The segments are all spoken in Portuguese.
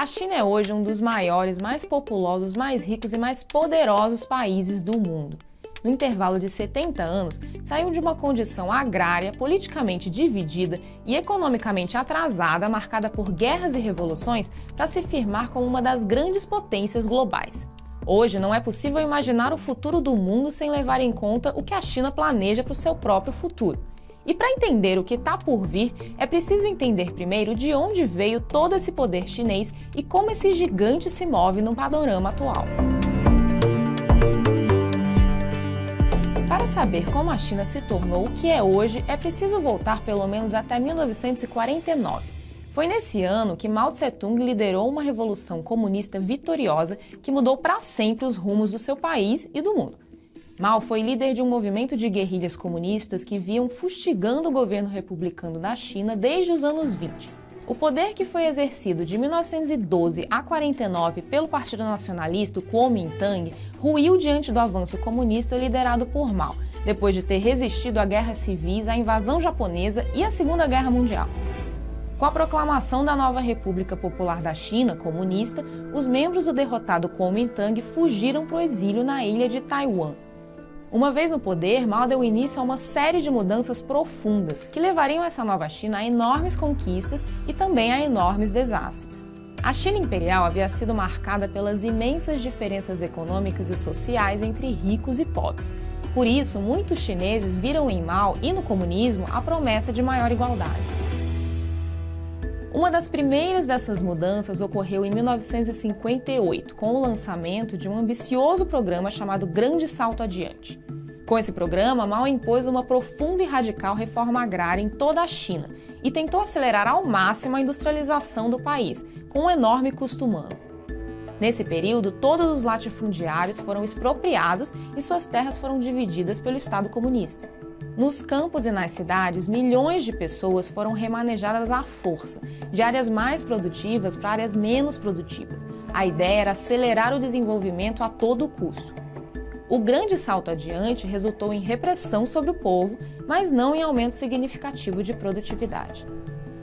A China é hoje um dos maiores, mais populosos, mais ricos e mais poderosos países do mundo. No intervalo de 70 anos, saiu de uma condição agrária, politicamente dividida e economicamente atrasada, marcada por guerras e revoluções, para se firmar como uma das grandes potências globais. Hoje, não é possível imaginar o futuro do mundo sem levar em conta o que a China planeja para o seu próprio futuro. E para entender o que está por vir, é preciso entender primeiro de onde veio todo esse poder chinês e como esse gigante se move no panorama atual. Para saber como a China se tornou o que é hoje, é preciso voltar pelo menos até 1949. Foi nesse ano que Mao Tse-tung liderou uma revolução comunista vitoriosa que mudou para sempre os rumos do seu país e do mundo. Mao foi líder de um movimento de guerrilhas comunistas que vinham fustigando o governo republicano da China desde os anos 20. O poder que foi exercido de 1912 a 49 pelo Partido Nacionalista, o Kuomintang, ruiu diante do avanço comunista liderado por Mao, depois de ter resistido a guerras civis, à invasão japonesa e à Segunda Guerra Mundial. Com a proclamação da nova República Popular da China, comunista, os membros do derrotado Kuomintang fugiram para o exílio na ilha de Taiwan. Uma vez no poder, Mao deu início a uma série de mudanças profundas que levariam essa nova China a enormes conquistas e também a enormes desastres. A China imperial havia sido marcada pelas imensas diferenças econômicas e sociais entre ricos e pobres. Por isso, muitos chineses viram em Mao e no comunismo a promessa de maior igualdade. Uma das primeiras dessas mudanças ocorreu em 1958, com o lançamento de um ambicioso programa chamado Grande Salto Adiante. Com esse programa, Mao impôs uma profunda e radical reforma agrária em toda a China e tentou acelerar ao máximo a industrialização do país, com um enorme custo humano. Nesse período, todos os latifundiários foram expropriados e suas terras foram divididas pelo Estado comunista. Nos campos e nas cidades, milhões de pessoas foram remanejadas à força, de áreas mais produtivas para áreas menos produtivas. A ideia era acelerar o desenvolvimento a todo custo. O grande salto adiante resultou em repressão sobre o povo, mas não em aumento significativo de produtividade.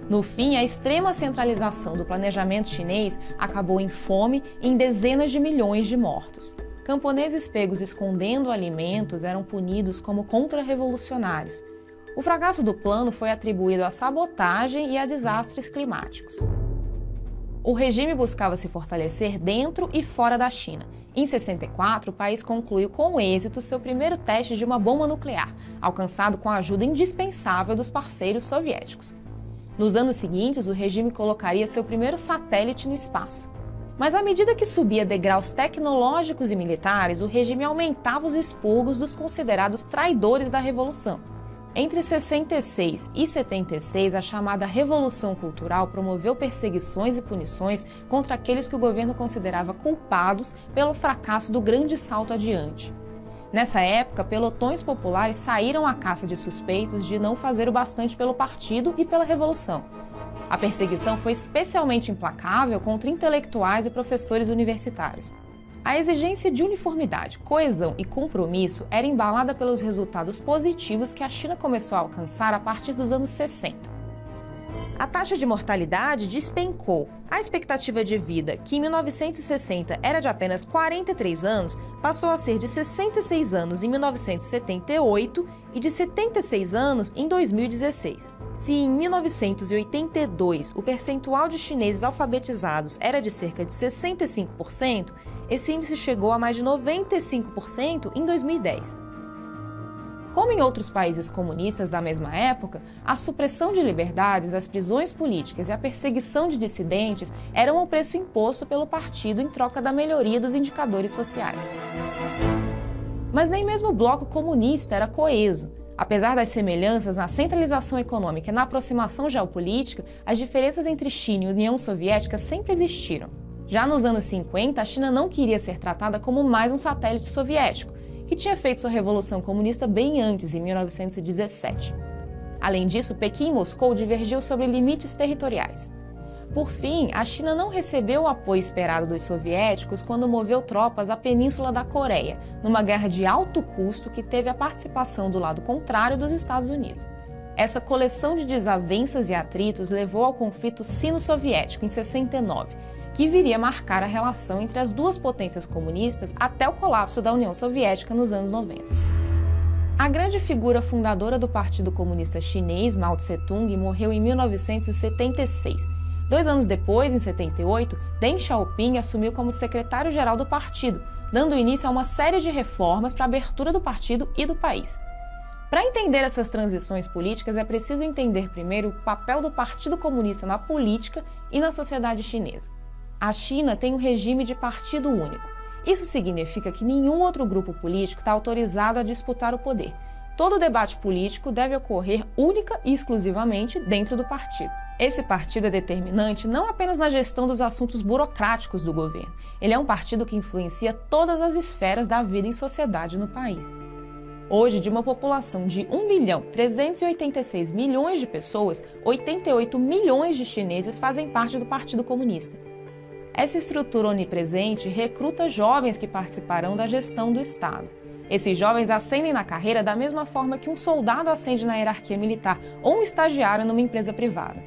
No fim, a extrema centralização do planejamento chinês acabou em fome e em dezenas de milhões de mortos. Camponeses pegos escondendo alimentos eram punidos como contra-revolucionários. O fracasso do plano foi atribuído à sabotagem e a desastres climáticos. O regime buscava se fortalecer dentro e fora da China. Em 64, o país concluiu com êxito seu primeiro teste de uma bomba nuclear, alcançado com a ajuda indispensável dos parceiros soviéticos. Nos anos seguintes, o regime colocaria seu primeiro satélite no espaço. Mas à medida que subia degraus tecnológicos e militares, o regime aumentava os expurgos dos considerados traidores da Revolução. Entre 66 e 76, a chamada Revolução Cultural promoveu perseguições e punições contra aqueles que o governo considerava culpados pelo fracasso do Grande Salto Adiante. Nessa época, pelotões populares saíram à caça de suspeitos de não fazer o bastante pelo partido e pela Revolução. A perseguição foi especialmente implacável contra intelectuais e professores universitários. A exigência de uniformidade, coesão e compromisso era embalada pelos resultados positivos que a China começou a alcançar a partir dos anos 60. A taxa de mortalidade despencou. A expectativa de vida, que em 1960 era de apenas 43 anos, passou a ser de 66 anos em 1978 e de 76 anos em 2016. Se em 1982 o percentual de chineses alfabetizados era de cerca de 65%, esse índice chegou a mais de 95% em 2010. Como em outros países comunistas da mesma época, a supressão de liberdades, as prisões políticas e a perseguição de dissidentes eram o preço imposto pelo partido em troca da melhoria dos indicadores sociais. Mas nem mesmo o bloco comunista era coeso. Apesar das semelhanças na centralização econômica e na aproximação geopolítica, as diferenças entre China e União Soviética sempre existiram. Já nos anos 50, a China não queria ser tratada como mais um satélite soviético, que tinha feito sua revolução comunista bem antes, em 1917. Além disso, Pequim e Moscou divergiam sobre limites territoriais. Por fim, a China não recebeu o apoio esperado dos soviéticos quando moveu tropas à Península da Coreia, numa guerra de alto custo que teve a participação do lado contrário dos Estados Unidos. Essa coleção de desavenças e atritos levou ao conflito sino-soviético, em 69, que viria a marcar a relação entre as duas potências comunistas até o colapso da União Soviética nos anos 90. A grande figura fundadora do Partido Comunista Chinês, Mao Tse-tung, morreu em 1976. 2 anos depois, em 78, Deng Xiaoping assumiu como secretário-geral do partido, dando início a uma série de reformas para a abertura do partido e do país. Para entender essas transições políticas, é preciso entender primeiro o papel do Partido Comunista na política e na sociedade chinesa. A China tem um regime de partido único. Isso significa que nenhum outro grupo político está autorizado a disputar o poder. Todo debate político deve ocorrer única e exclusivamente dentro do partido. Esse partido é determinante não apenas na gestão dos assuntos burocráticos do governo. Ele é um partido que influencia todas as esferas da vida em sociedade no país. Hoje, de uma população de 1.386 milhões de pessoas, 88 milhões de chineses fazem parte do Partido Comunista. Essa estrutura onipresente recruta jovens que participarão da gestão do Estado. Esses jovens ascendem na carreira da mesma forma que um soldado ascende na hierarquia militar ou um estagiário numa empresa privada.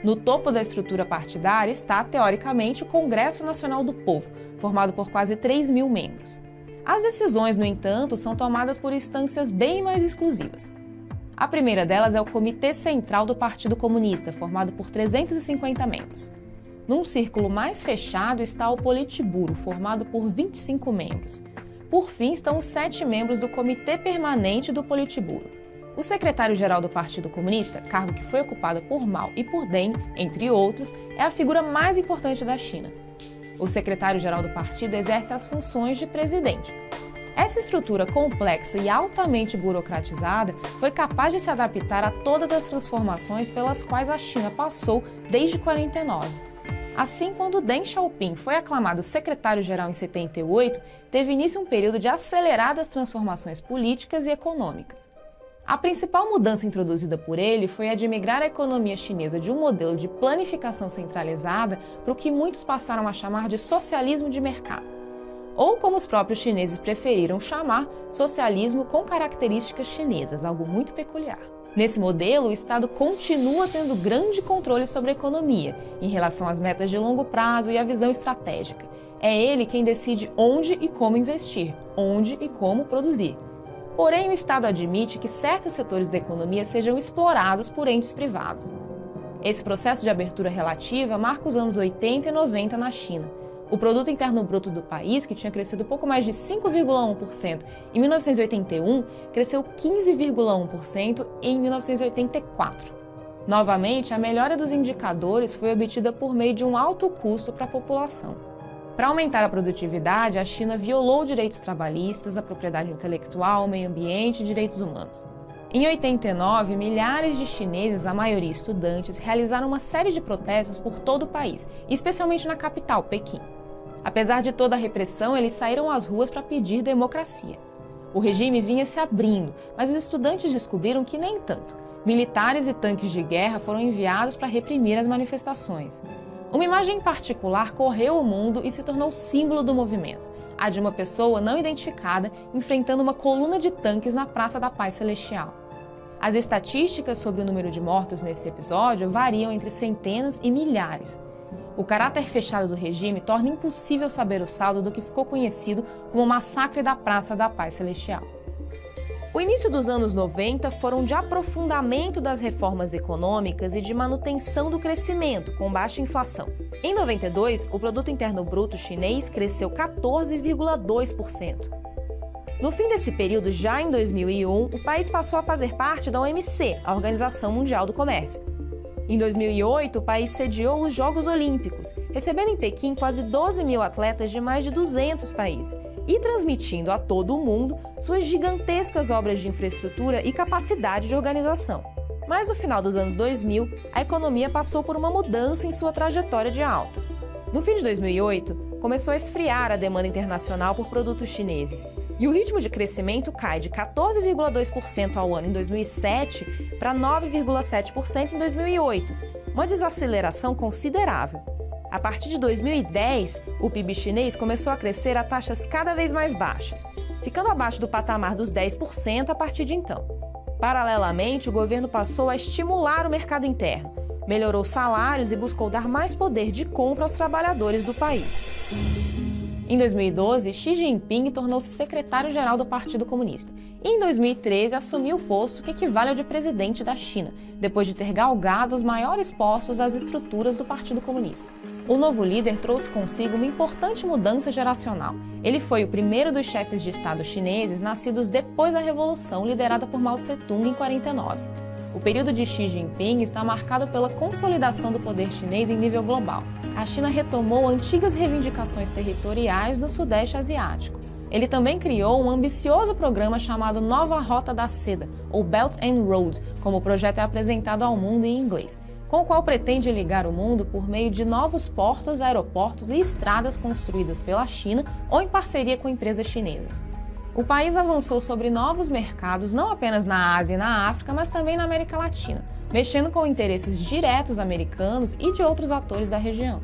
No topo da estrutura partidária está, teoricamente, o Congresso Nacional do Povo, formado por quase 3 mil membros. As decisões, no entanto, são tomadas por instâncias bem mais exclusivas. A primeira delas é o Comitê Central do Partido Comunista, formado por 350 membros. Num círculo mais fechado está o Politburo, formado por 25 membros. Por fim, estão os 7 membros do Comitê Permanente do Politburo. O secretário-geral do Partido Comunista, cargo que foi ocupado por Mao e por Deng, entre outros, é a figura mais importante da China. O secretário-geral do partido exerce as funções de presidente. Essa estrutura complexa e altamente burocratizada foi capaz de se adaptar a todas as transformações pelas quais a China passou desde 1949. Assim, quando Deng Xiaoping foi aclamado secretário-geral em 78, teve início um período de aceleradas transformações políticas e econômicas. A principal mudança introduzida por ele foi a de migrar a economia chinesa de um modelo de planificação centralizada para o que muitos passaram a chamar de socialismo de mercado, ou como os próprios chineses preferiram chamar, socialismo com características chinesas, algo muito peculiar. Nesse modelo, o Estado continua tendo grande controle sobre a economia, em relação às metas de longo prazo e à visão estratégica. É ele quem decide onde e como investir, onde e como produzir. Porém, o Estado admite que certos setores da economia sejam explorados por entes privados. Esse processo de abertura relativa marca os anos 80 e 90 na China. O produto interno bruto do país, que tinha crescido pouco mais de 5,1% em 1981, cresceu 15,1% em 1984. Novamente, a melhora dos indicadores foi obtida por meio de um alto custo para a população. Para aumentar a produtividade, a China violou direitos trabalhistas, a propriedade intelectual, o meio ambiente e direitos humanos. Em 89, milhares de chineses, a maioria estudantes, realizaram uma série de protestos por todo o país, especialmente na capital, Pequim. Apesar de toda a repressão, eles saíram às ruas para pedir democracia. O regime vinha se abrindo, mas os estudantes descobriram que nem tanto. Militares e tanques de guerra foram enviados para reprimir as manifestações. Uma imagem particular correu o mundo e se tornou símbolo do movimento, a de uma pessoa não identificada enfrentando uma coluna de tanques na Praça da Paz Celestial. As estatísticas sobre o número de mortos nesse episódio variam entre centenas e milhares. O caráter fechado do regime torna impossível saber o saldo do que ficou conhecido como o Massacre da Praça da Paz Celestial. O início dos anos 90 foram de aprofundamento das reformas econômicas e de manutenção do crescimento, com baixa inflação. Em 92, o produto interno bruto chinês cresceu 14,2%. No fim desse período, já em 2001, o país passou a fazer parte da OMC, a Organização Mundial do Comércio. Em 2008, o país sediou os Jogos Olímpicos, recebendo em Pequim quase 12 mil atletas de mais de 200 países e transmitindo a todo o mundo suas gigantescas obras de infraestrutura e capacidade de organização. Mas no final dos anos 2000, a economia passou por uma mudança em sua trajetória de alta. No fim de 2008, começou a esfriar a demanda internacional por produtos chineses, e o ritmo de crescimento cai de 14,2% ao ano em 2007 para 9,7% em 2008, uma desaceleração considerável. A partir de 2010, o PIB chinês começou a crescer a taxas cada vez mais baixas, ficando abaixo do patamar dos 10% a partir de então. Paralelamente, o governo passou a estimular o mercado interno, melhorou salários e buscou dar mais poder de compra aos trabalhadores do país. Em 2012, Xi Jinping tornou-se secretário-geral do Partido Comunista e, em 2013, assumiu o posto que equivale ao de presidente da China, depois de ter galgado os maiores postos das estruturas do Partido Comunista. O novo líder trouxe consigo uma importante mudança geracional. Ele foi o primeiro dos chefes de Estado chineses nascidos depois da Revolução, liderada por Mao Tse-tung em 49. O período de Xi Jinping está marcado pela consolidação do poder chinês em nível global. A China retomou antigas reivindicações territoriais no Sudeste Asiático. Ele também criou um ambicioso programa chamado Nova Rota da Seda, ou Belt and Road, como o projeto é apresentado ao mundo em inglês, com o qual pretende ligar o mundo por meio de novos portos, aeroportos e estradas construídas pela China ou em parceria com empresas chinesas. O país avançou sobre novos mercados não apenas na Ásia e na África, mas também na América Latina, mexendo com interesses diretos americanos e de outros atores da região.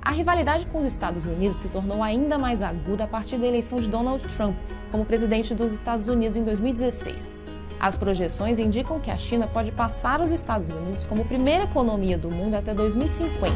A rivalidade com os Estados Unidos se tornou ainda mais aguda a partir da eleição de Donald Trump como presidente dos Estados Unidos em 2016. As projeções indicam que a China pode passar os Estados Unidos como primeira economia do mundo até 2050.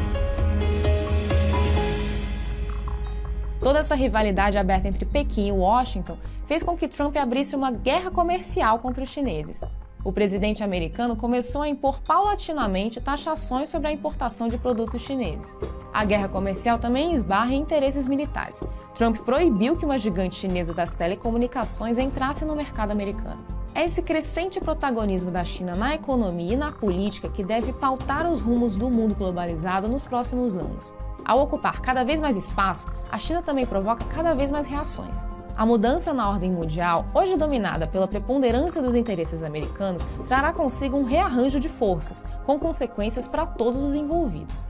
Toda essa rivalidade aberta entre Pequim e Washington fez com que Trump abrisse uma guerra comercial contra os chineses. O presidente americano começou a impor paulatinamente taxações sobre a importação de produtos chineses. A guerra comercial também esbarra em interesses militares. Trump proibiu que uma gigante chinesa das telecomunicações entrasse no mercado americano. É esse crescente protagonismo da China na economia e na política que deve pautar os rumos do mundo globalizado nos próximos anos. Ao ocupar cada vez mais espaço, a China também provoca cada vez mais reações. A mudança na ordem mundial, hoje dominada pela preponderância dos interesses americanos, trará consigo um rearranjo de forças, com consequências para todos os envolvidos.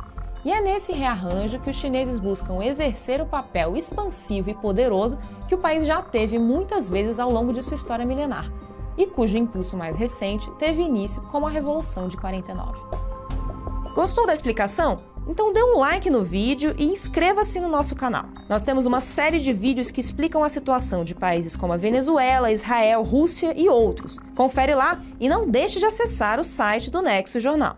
E é nesse rearranjo que os chineses buscam exercer o papel expansivo e poderoso que o país já teve muitas vezes ao longo de sua história milenar, e cujo impulso mais recente teve início com a Revolução de 49. Gostou da explicação? Então dê um like no vídeo e inscreva-se no nosso canal. Nós temos uma série de vídeos que explicam a situação de países como a Venezuela, Israel, Rússia e outros. Confere lá e não deixe de acessar o site do Nexo Jornal.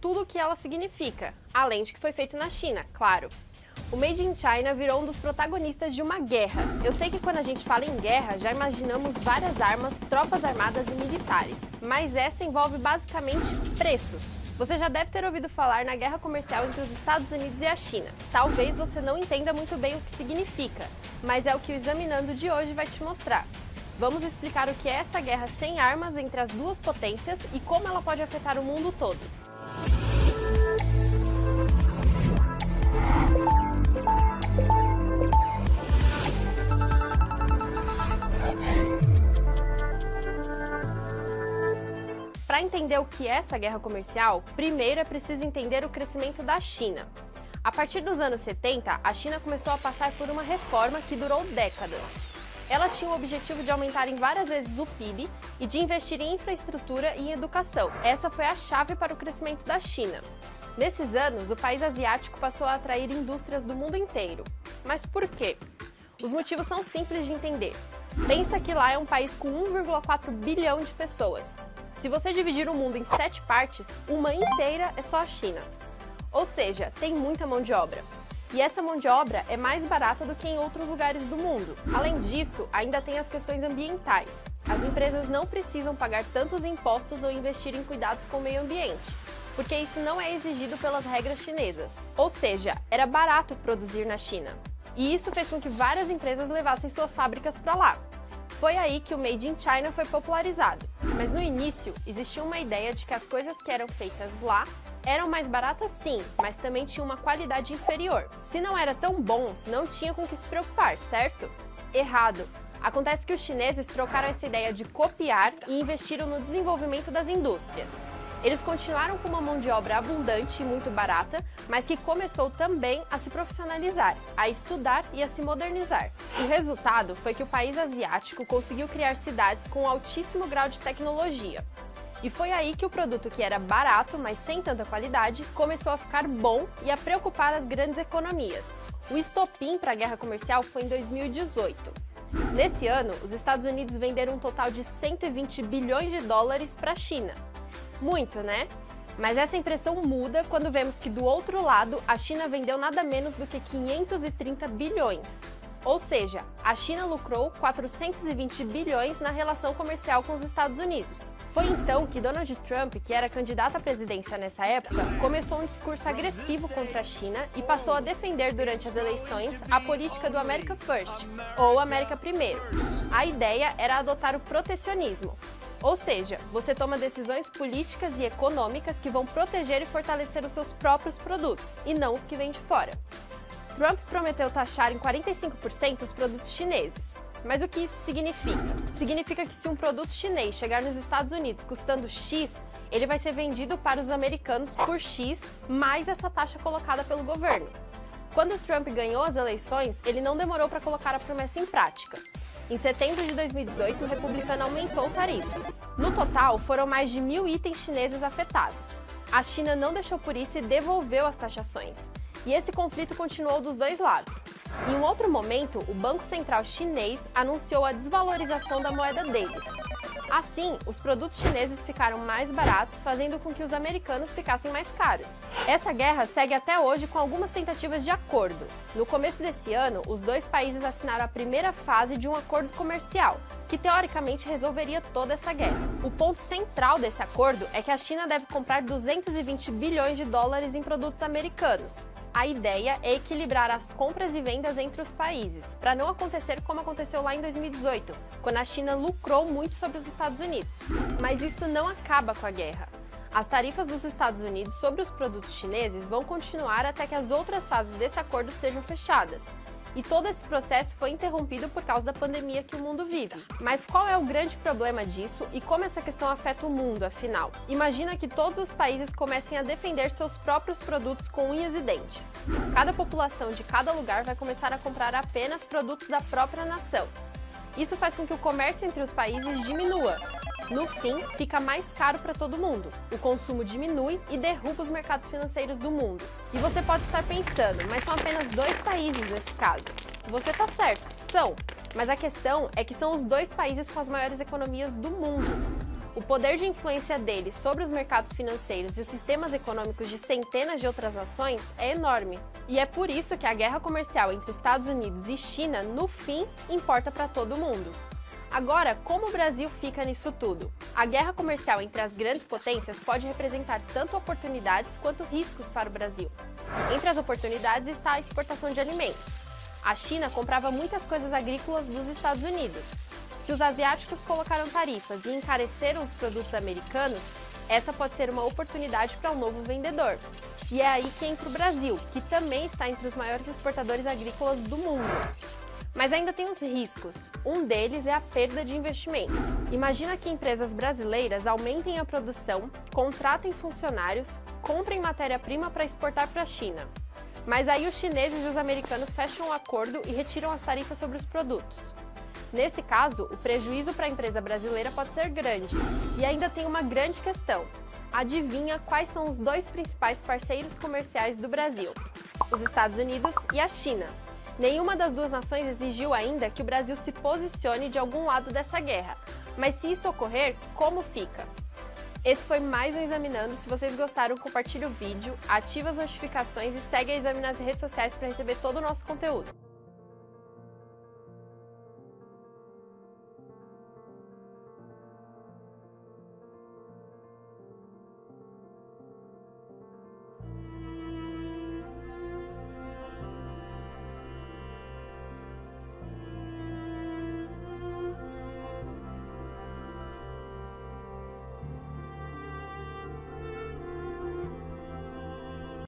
Tudo o que ela significa, além de que foi feito na China, claro. O Made in China virou um dos protagonistas de uma guerra. Eu sei que quando a gente fala em guerra, já imaginamos várias armas, tropas armadas e militares, mas essa envolve basicamente preços. Você já deve ter ouvido falar na guerra comercial entre os Estados Unidos e a China. Talvez você não entenda muito bem o que significa, mas é o que o Examinando de hoje vai te mostrar. Vamos explicar o que é essa guerra sem armas entre as duas potências e como ela pode afetar o mundo todo. Para entender o que é essa guerra comercial, primeiro é preciso entender o crescimento da China. A partir dos anos 70, a China começou a passar por uma reforma que durou décadas. Ela tinha o objetivo de aumentar em várias vezes o PIB e de investir em infraestrutura e em educação. Essa foi a chave para o crescimento da China. Nesses anos, o país asiático passou a atrair indústrias do mundo inteiro. Mas por quê? Os motivos são simples de entender. Pensa que lá é um país com 1,4 bilhão de pessoas. Se você dividir o mundo em 7 partes, uma inteira é só a China. Ou seja, tem muita mão de obra. E essa mão de obra é mais barata do que em outros lugares do mundo. Além disso, ainda tem as questões ambientais. As empresas não precisam pagar tantos impostos ou investir em cuidados com o meio ambiente, porque isso não é exigido pelas regras chinesas. Ou seja, era barato produzir na China. E isso fez com que várias empresas levassem suas fábricas para lá. Foi aí que o Made in China foi popularizado. Mas no início, existia uma ideia de que as coisas que eram feitas lá eram mais baratas sim, mas também tinham uma qualidade inferior. Se não era tão bom, não tinha com o que se preocupar, certo? Errado! Acontece que os chineses trocaram essa ideia de copiar e investiram no desenvolvimento das indústrias. Eles continuaram com uma mão de obra abundante e muito barata, mas que começou também a se profissionalizar, a estudar e a se modernizar. O resultado foi que o país asiático conseguiu criar cidades com um altíssimo grau de tecnologia. E foi aí que o produto que era barato, mas sem tanta qualidade, começou a ficar bom e a preocupar as grandes economias. O estopim para a guerra comercial foi em 2018. Nesse ano, os Estados Unidos venderam um total de 120 bilhões de dólares para a China. Muito, né? Mas essa impressão muda quando vemos que do outro lado a China vendeu nada menos do que 530 bilhões. Ou seja, a China lucrou 420 bilhões na relação comercial com os Estados Unidos. Foi então que Donald Trump, que era candidato à presidência nessa época, começou um discurso agressivo contra a China e passou a defender durante as eleições a política do America First, ou América Primeiro. A ideia era adotar o protecionismo. Ou seja, você toma decisões políticas e econômicas que vão proteger e fortalecer os seus próprios produtos, e não os que vêm de fora. Trump prometeu taxar em 45% os produtos chineses. Mas o que isso significa? Significa que se um produto chinês chegar nos Estados Unidos custando X, ele vai ser vendido para os americanos por X mais essa taxa colocada pelo governo. Quando Trump ganhou as eleições, ele não demorou para colocar a promessa em prática. Em setembro de 2018, o republicano aumentou tarifas. No total, foram mais de 1.000 itens chineses afetados. A China não deixou por isso e devolveu as taxações. E esse conflito continuou dos dois lados. Em um outro momento, o Banco Central chinês anunciou a desvalorização da moeda deles. Assim, os produtos chineses ficaram mais baratos, fazendo com que os americanos ficassem mais caros. Essa guerra segue até hoje com algumas tentativas de acordo. No começo desse ano, os dois países assinaram a primeira fase de um acordo comercial, que teoricamente resolveria toda essa guerra. O ponto central desse acordo é que a China deve comprar 220 bilhões de dólares em produtos americanos. A ideia é equilibrar as compras e vendas entre os países, para não acontecer como aconteceu lá em 2018, quando a China lucrou muito sobre os Estados Unidos. Mas isso não acaba com a guerra. As tarifas dos Estados Unidos sobre os produtos chineses vão continuar até que as outras fases desse acordo sejam fechadas. E todo esse processo foi interrompido por causa da pandemia que o mundo vive. Mas qual é o grande problema disso e como essa questão afeta o mundo, afinal? Imagina que todos os países comecem a defender seus próprios produtos com unhas e dentes. Cada população de cada lugar vai começar a comprar apenas produtos da própria nação. Isso faz com que o comércio entre os países diminua. No fim, fica mais caro para todo mundo. O consumo diminui e derruba os mercados financeiros do mundo. E você pode estar pensando, mas são apenas dois países nesse caso. Você está certo, são. Mas a questão é que são os dois países com as maiores economias do mundo. O poder de influência deles sobre os mercados financeiros e os sistemas econômicos de centenas de outras nações é enorme. E é por isso que a guerra comercial entre Estados Unidos e China, no fim, importa para todo mundo. Agora, como o Brasil fica nisso tudo? A guerra comercial entre as grandes potências pode representar tanto oportunidades quanto riscos para o Brasil. Entre as oportunidades está a exportação de alimentos. A China comprava muitas coisas agrícolas dos Estados Unidos. Se os asiáticos colocaram tarifas e encareceram os produtos americanos, essa pode ser uma oportunidade para um novo vendedor. E é aí que entra o Brasil, que também está entre os maiores exportadores agrícolas do mundo. Mas ainda tem os riscos. Um deles é a perda de investimentos. Imagina que empresas brasileiras aumentem a produção, contratem funcionários, comprem matéria-prima para exportar para a China. Mas aí os chineses e os americanos fecham um acordo e retiram as tarifas sobre os produtos. Nesse caso, o prejuízo para a empresa brasileira pode ser grande. E ainda tem uma grande questão. Adivinha quais são os dois principais parceiros comerciais do Brasil? Os Estados Unidos e a China. Nenhuma das duas nações exigiu ainda que o Brasil se posicione de algum lado dessa guerra. Mas se isso ocorrer, como fica? Esse foi mais um Examinando. Se vocês gostaram, compartilhe o vídeo, ative as notificações e segue a Exame nas redes sociais para receber todo o nosso conteúdo.